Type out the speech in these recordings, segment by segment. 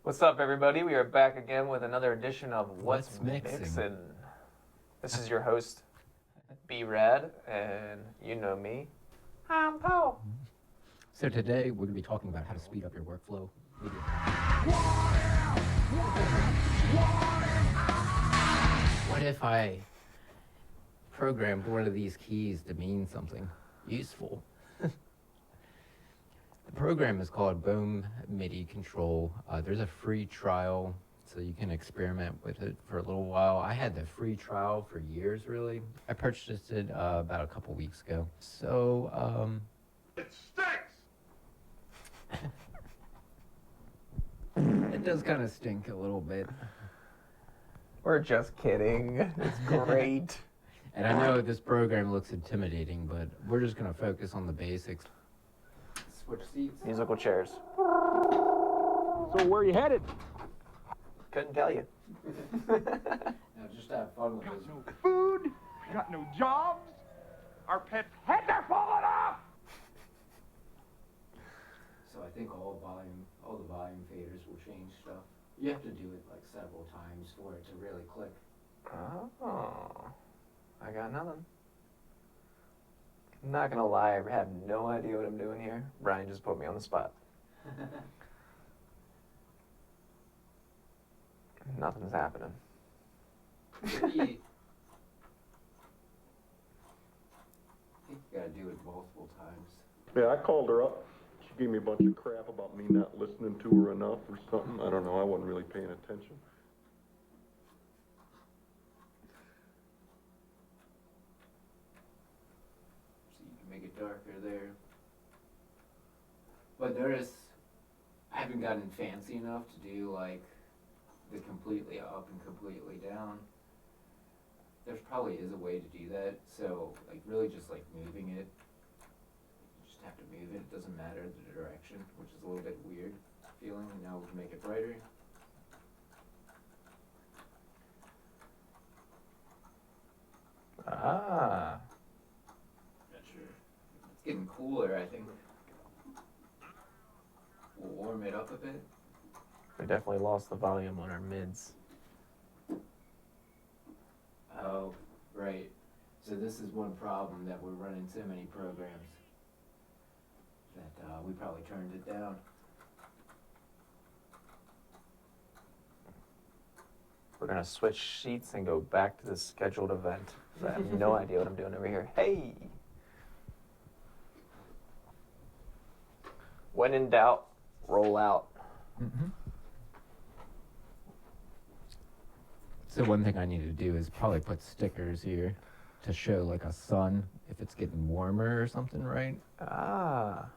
What's up, everybody? We are back again with another edition of What's Mixin'. This is your host, B-Rad, and you know me. I'm Paul. So today we're going to be talking about how to speed up your workflow. What if I programmed one of these keys to mean something useful? The program is called Bome MIDI Control. There's a free trial, so you can experiment with it for a little while. I had the free trial for years, really. I purchased it about a couple weeks ago. So, It stinks! it does kind of stink a little bit. We're just kidding. It's great. And I know this program looks intimidating, but we're just going to focus on the basics. Switch seats. Musical chairs. So where are you headed? Couldn't tell you. Now just have fun with this. No food, got no jobs, our pets' heads are falling off! So I think all the volume faders will change stuff. You have to do it like several times for it to really click. Oh, I got nothing. I'm not gonna lie, I have no idea what I'm doing here. Brian just put me on the spot. Nothing's happening. I think you gotta do it multiple times. Yeah, I called her up. She gave me a bunch of crap about me not listening to her enough or something. I don't know. I wasn't really paying attention. So you can make it darker there. But notice I haven't gotten fancy enough to do like the completely up and completely down. There probably is a way to do that. So like really just like moving it. You just have to move it. It doesn't matter the direction, which is a little bit weird feeling. And now we can make it brighter. Ah. Not sure. It's getting cooler, I think. We'll warm it up a bit. We definitely lost the volume on our mids. Oh, right. So this is one problem that we're running so many programs that we probably turned it down. We're gonna switch seats and go back to the scheduled event. 'Cause I have no idea what I'm doing over here. Hey! When in doubt, roll out. Mm-hmm. So one thing I need to do is probably put stickers here to show like a sun if it's getting warmer or something, right? Ah.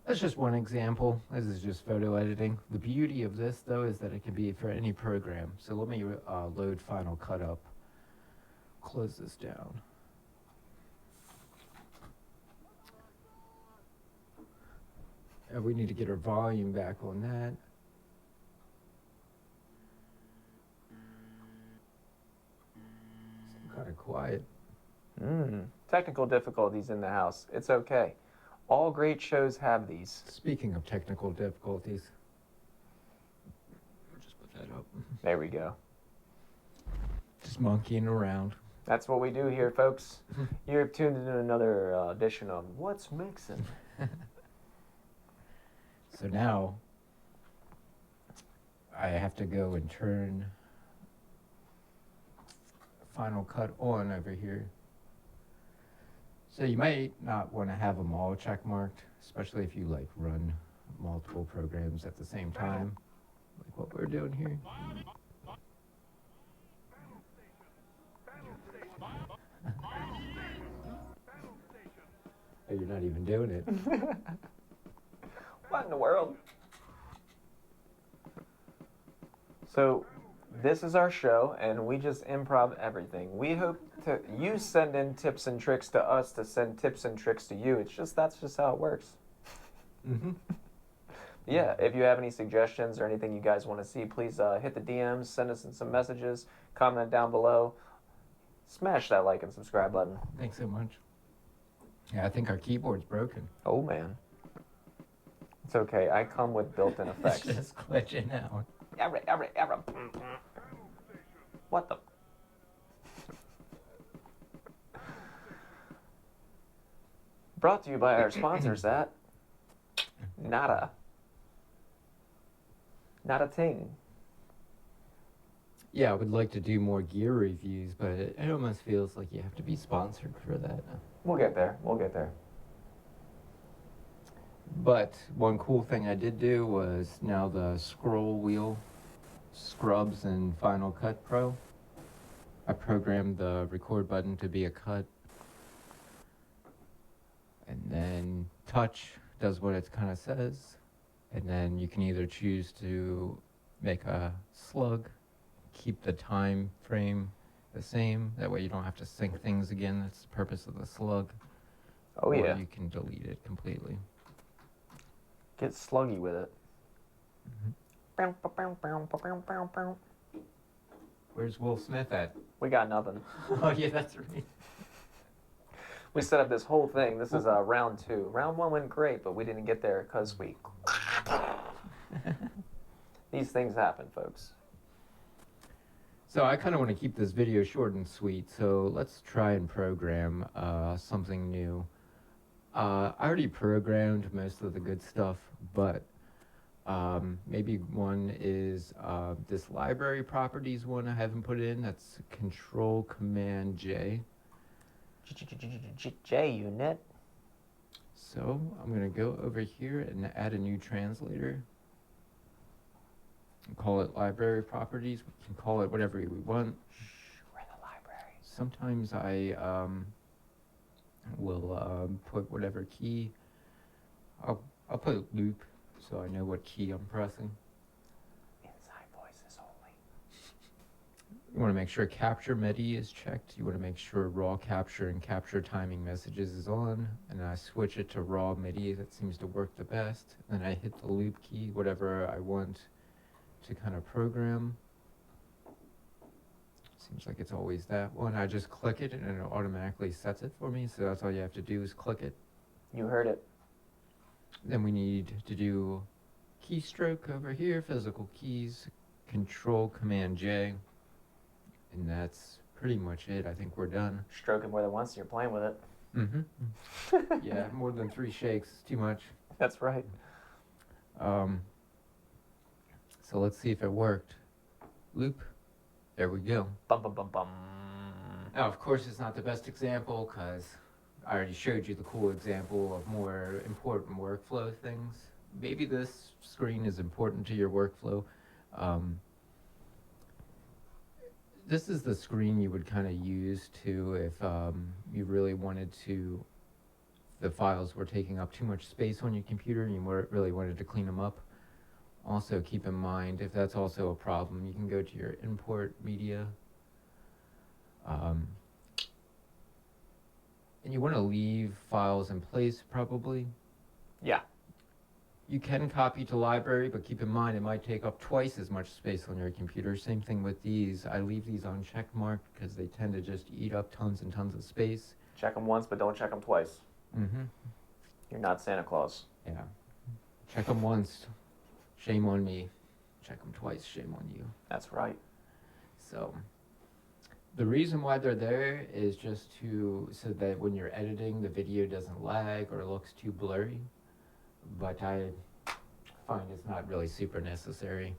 That's just one example. This is just photo editing. The beauty of this, though, is that it can be for any program. So let me load Final Cut up. Close this down. And we need to get our volume back on that. It's kind of quiet. Technical difficulties in the house. It's okay. All great shows have these. Speaking of technical difficulties, we'll just put that up. There we go. Just monkeying around. That's what we do here, folks. You're tuned into another edition of What's Mixin'. So now I have to go and turn Final Cut on over here. So you might not want to have them all check marked, especially if you like run multiple programs at the same time, like what we're doing here. Oh, you're not even doing it. What in the world? So, this is our show, and we just improv everything. We hope to you send in tips and tricks to us to send tips and tricks to you. That's just how it works. Mm-hmm. Yeah, if you have any suggestions or anything you guys want to see, please hit the DMs, send us in some messages, comment down below. Smash that like and subscribe button. Thanks so much. Yeah, I think our keyboard's broken. Oh, man. It's okay. I come with built-in It's effects. just glitching out. What the? Brought to you by our sponsors at Nada. Not a ting. Yeah, I would like to do more gear reviews, but it almost feels like you have to be sponsored for that. We'll get there. We'll get there. But one cool thing I did do was now the scroll wheel scrubs in Final Cut Pro. I programmed the record button to be a cut. And then touch does what it kind of says. And then you can either choose to make a slug, keep the time frame the same. That way you don't have to sync things again. That's the purpose of the slug. Oh, yeah. Or you can delete it completely. Get sluggy with it. Where's Will Smith at? We got nothing. Oh, yeah, that's right. We set up this whole thing. This is round 2. Round 1 went great, but we didn't get there because we... These things happen, folks. So I kind of want to keep this video short and sweet, so let's try and program something new. I already programmed most of the good stuff, but maybe one is this library properties one I haven't put in. That's Control Command J. J unit. So I'm going to go over here and add a new translator. Call it library properties. We can call it whatever we want. We're in the library. Sometimes I will put whatever key. I'll put loop so I know what key I'm pressing. Inside voices only. You want to make sure capture MIDI is checked. You want to make sure raw capture and capture timing messages is on. And I switch it to raw MIDI. That seems to work the best. Then I hit the loop key, whatever I want to kind of program. Seems like it's always that one. I just click it and it automatically sets it for me. So that's all you have to do is click it. You heard it. Then we need to do keystroke over here, physical keys, Control Command J. And that's pretty much it. I think we're done. Stroke it more than once and you're playing with it. Mm-hmm. Yeah, more than 3 shakes is too much. That's right. So let's see if it worked. Loop. There we go. Bum bum bum bum. Now, of course, it's not the best example because I already showed you the cool example of more important workflow things. Maybe this screen is important to your workflow. This is the screen you would kind of use to if you really wanted to, the files were taking up too much space on your computer and you really wanted to clean them up. Also keep in mind, if that's also a problem, you can go to your import media. And you want to leave files in place probably. Yeah. You can copy to library, but keep in mind it might take up twice as much space on your computer. Same thing with these. I leave these unchecked marked because they tend to just eat up tons and tons of space. Check them once, but don't check them twice. Mm-hmm. You're not Santa Claus. Yeah. Check them once. Shame on me. Check them twice. Shame on you. That's right. So the reason why they're there is just so that when you're editing, the video doesn't lag or looks too blurry. But I find it's not really super necessary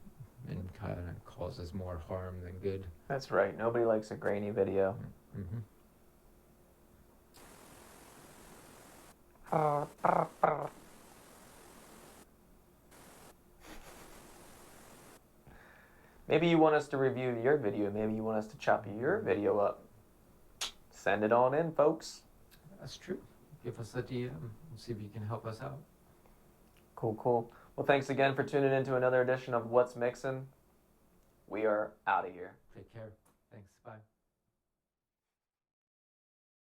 and kind of causes more harm than good. That's right. Nobody likes a grainy video. Mm-hmm. Maybe you want us to review your video. Maybe you want us to chop your video up. Send it on in, folks. That's true. Give us a DM and see if you can help us out. Cool, cool. Well, thanks again for tuning in to another edition of What's Mixin'. We are out of here. Take care. Thanks. Bye.